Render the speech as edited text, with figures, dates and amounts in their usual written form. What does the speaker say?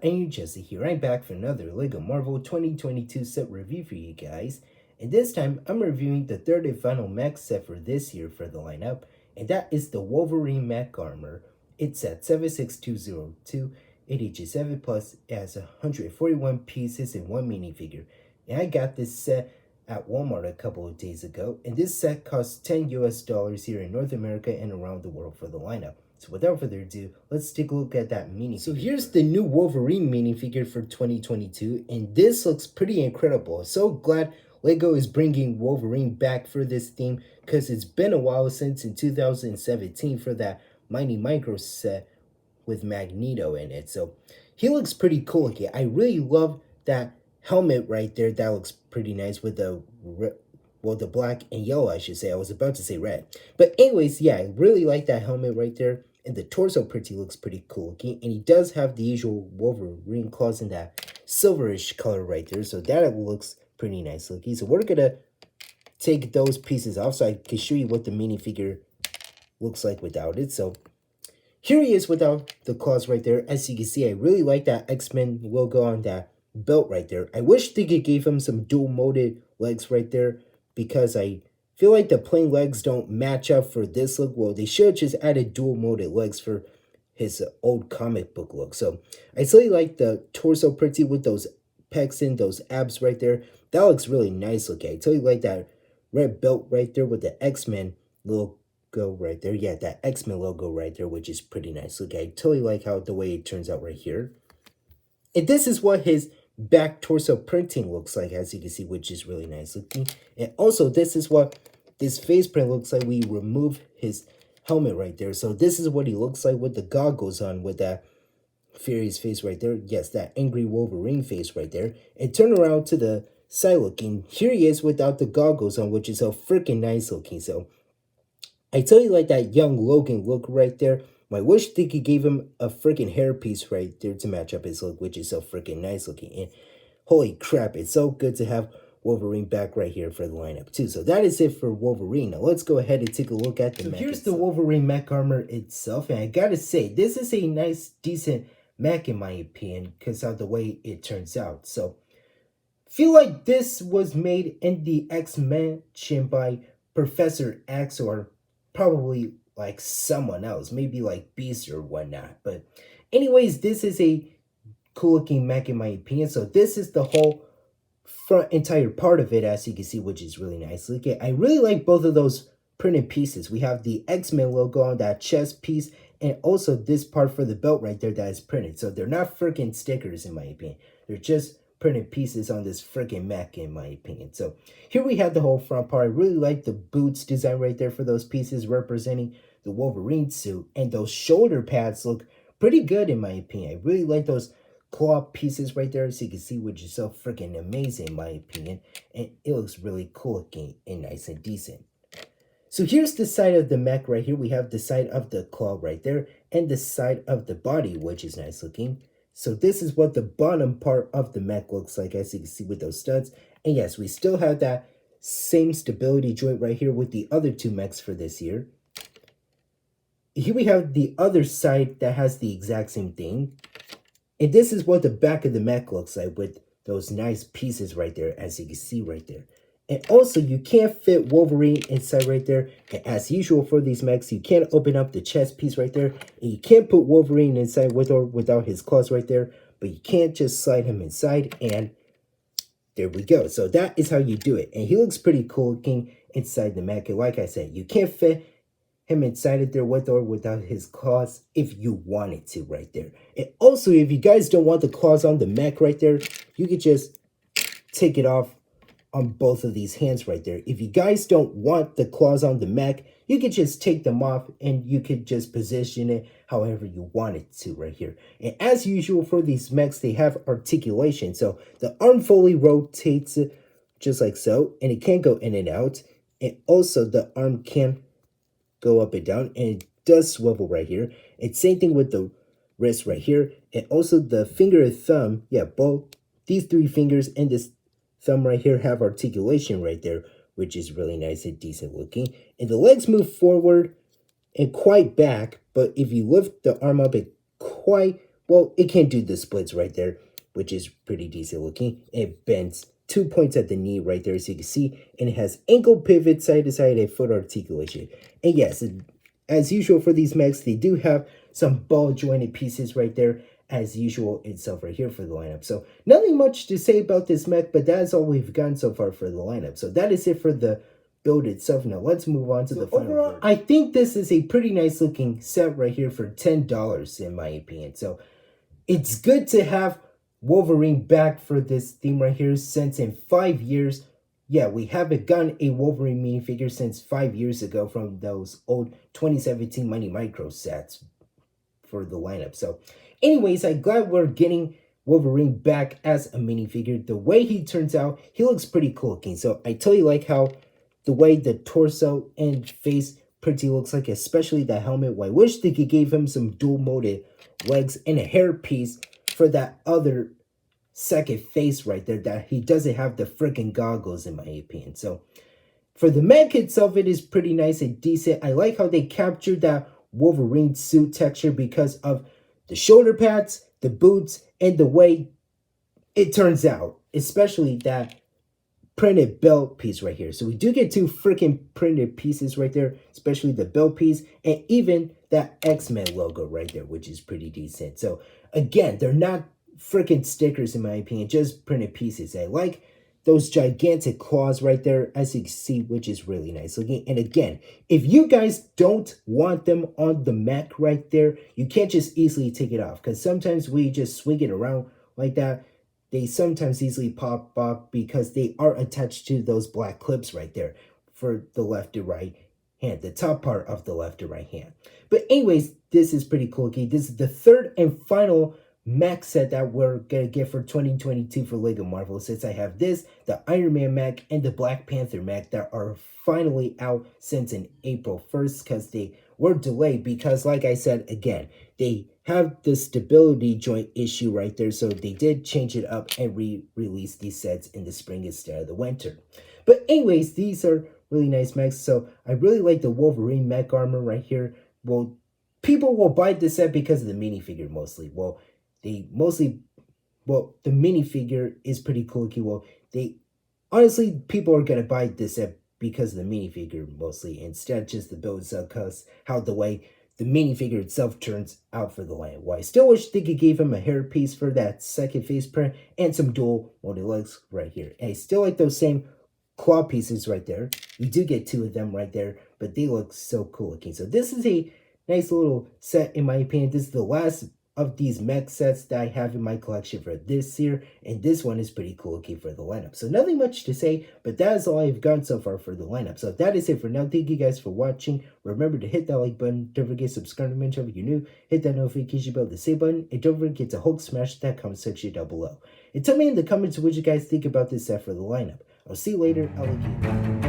I'm Jesse here. I'm back for another LEGO Marvel 2022 set review for you guys. And this time, I'm reviewing the third and final mech set for this year for the lineup, and that is the Wolverine Mech Armor. It's at 76202, 8H7 plus, it has 141 pieces and one minifigure. And I got this set at Walmart a couple of days ago, and this set costs $10 here in North America and around the world for the lineup. So without further ado, let's take a look at that minifigure. So here's the new Wolverine minifigure for 2022, and this looks pretty incredible. So glad LEGO is bringing Wolverine back for this theme, because it's been a while since in 2017 for that Mighty Micro set with Magneto in it. So he looks pretty cool looking. I really love that helmet right there. That looks pretty nice with the the black and yellow, I should say. I was about to say red. But anyways, yeah, I really like that helmet right there. And the torso pretty looks pretty cool looking. And he does have the usual Wolverine claws in that silverish color right there. So that looks pretty nice looking. So we're going to take those pieces off so I can show you what the minifigure looks like without it. So here he is without the claws right there. As you can see, I really like that X-Men logo on that belt right there. I wish they could give him some dual-molded legs right there, because I feel like the plain legs don't match up for this look. Well, they should have just added dual-molded legs for his old comic book look. So I still like the torso pretty with those pecs and those abs right there. That looks really nice looking. I totally like that red belt right there with the X-Men logo right there. Yeah, that X-Men logo right there, which is pretty nice looking. I totally like how the way it turns out right here. And this is what his back torso printing looks like, as you can see, which is really nice looking. And also, this is what this face print looks like. We remove his helmet right there. So this is what he looks like with the goggles on, with that furious face right there. Yes, that angry Wolverine face right there. And turn around to the side looking. Here he is without the goggles on, which is so freaking nice looking. So I tell you, like that young Logan look right there. I wish they could give him a freaking hairpiece right there to match up his look, which is so freaking nice looking. And holy crap, it's so good to have Wolverine back right here for the lineup too. So that is it for Wolverine. Now let's go ahead and take a look at the mech. Here's the Wolverine mech armor itself, and I gotta say, this is a nice, decent mech in my opinion, because of the way it turns out. So feel like this was made in the X-Mansion by Professor X, or probably like someone else, maybe like Beast or whatnot. But anyways, this is a cool looking mech in my opinion. So this is the whole front entire part of it, as you can see, which is really nice looking. I really like both of those printed pieces. We have the X-Men logo on that chest piece, and also this part for the belt right there that is printed. So they're not freaking stickers in my opinion. They're just printed pieces on this freaking mech in my opinion. So here we have the whole front part. I really like the boots design right there for those pieces representing the Wolverine suit, and those shoulder pads look pretty good in my opinion. I really like those claw pieces right there, so you can see, which is so freaking amazing in my opinion, and it looks really cool looking and nice and decent. So here's the side of the mech right here. We have the side of the claw right there and the side of the body, which is nice looking. So this is what the bottom part of the mech looks like, as you can see with those studs. And yes, we still have that same stability joint right here with the other two mechs for this year. Here we have the other side that has the exact same thing. And this is what the back of the mech looks like with those nice pieces right there, as you can see right there. And also, you can't fit Wolverine inside right there. And as usual for these mechs, you can't open up the chest piece right there. And you can't put Wolverine inside with or without his claws right there. But you can't just slide him inside. And there we go. So that is how you do it. And he looks pretty cool looking inside the mech. And like I said, you can't fit him inside it there with or without his claws if you wanted to right there. And also, if you guys don't want the claws on the mech right there, you could just take it off on both of these hands right there. If you guys don't want the claws on the mech, you could just take them off and you could just position it however you want it to right here. And as usual for these mechs, they have articulation. So the arm fully rotates just like so, and it can go in and out. And also the arm can go up and down, and it does swivel right here. And same thing with the wrist right here. And also the finger and thumb, yeah, both these three fingers and this thumb right here have articulation right there, which is really nice and decent looking. And the legs move forward and quite back, but if you lift the arm up, it quite well, it can't do the splits right there, which is pretty decent looking. It bends 2 points at the knee right there, as you can see, and it has ankle pivot side to side and foot articulation. And yes, as usual for these mechs, they do have some ball jointed pieces right there, as usual itself right here for the lineup. So nothing much to say about this mech, but that's all we've gotten so far for the lineup. So that is it for the build itself. Now let's move on to the final overall. I think this is a pretty nice looking set right here for $10 in my opinion. So it's good to have Wolverine back for this theme right here, since in 5 years, yeah, we haven't gotten a Wolverine minifigure since 5 years ago from those old 2017 Money Micro sets for the lineup. So anyways, I'm glad we're getting Wolverine back as a minifigure. The way he turns out, he looks pretty cool looking. So I totally like how the way the torso and face pretty looks like, especially the helmet. Well, I wish they could give him some dual molded legs and a hairpiece for that other second face right there, that he doesn't have the freaking goggles in my opinion. So for the mech itself, it is pretty nice and decent. I like how they captured that Wolverine suit texture because of the shoulder pads, the boots, and the way it turns out, especially that printed belt piece right here. So we do get 2 freaking printed pieces right there, especially the belt piece and even that X-Men logo right there, which is pretty decent. So again, they're not freaking stickers in my opinion, just printed pieces. I like those gigantic claws right there, as you can see, which is really nice looking. And again, if you guys don't want them on the mech right there, you can't just easily take it off, because sometimes we just swing it around like that. They sometimes easily pop off because they are attached to those black clips right there for the left to right hand, the top part of the left to right hand. But anyways, this is pretty cool. Okay, this is the third and final mech set that we're gonna get for 2022 for Lego Marvel, since I have this, the Iron Man mech, and the Black Panther mech that are finally out since in April 1st, because they were delayed because, like I said again, they have the stability joint issue right there, so they did change it up and re-release these sets in the spring instead of the winter. But anyways, these are really nice mechs. So I really like the Wolverine mech armor right here. Well, people will buy this set because of the minifigure mostly. Well, the minifigure is pretty cool. Well, honestly, people are gonna buy this set because of the minifigure mostly, instead of just the build itself, because how the way the minifigure itself turns out for the land. Well, I still wish they could give him a hairpiece for that second face print and some dual molded legs right here. And I still like those same claw pieces right there. You do get 2 of them right there, but they look so cool looking. So this is a nice little set in my opinion. This is the last of these mech sets that I have in my collection for this year, and this one is pretty cool looking for the lineup. So nothing much to say, but that is all I've gotten so far for the lineup. So that is it for now. Thank you guys for watching. Remember to hit that like button. Don't forget to subscribe to mention if you're new. Hit that notification bell, the save button, and don't forget to Hulk smash that comment section down below. And tell me in the comments what you guys think about this set for the lineup. I'll see you later. I'll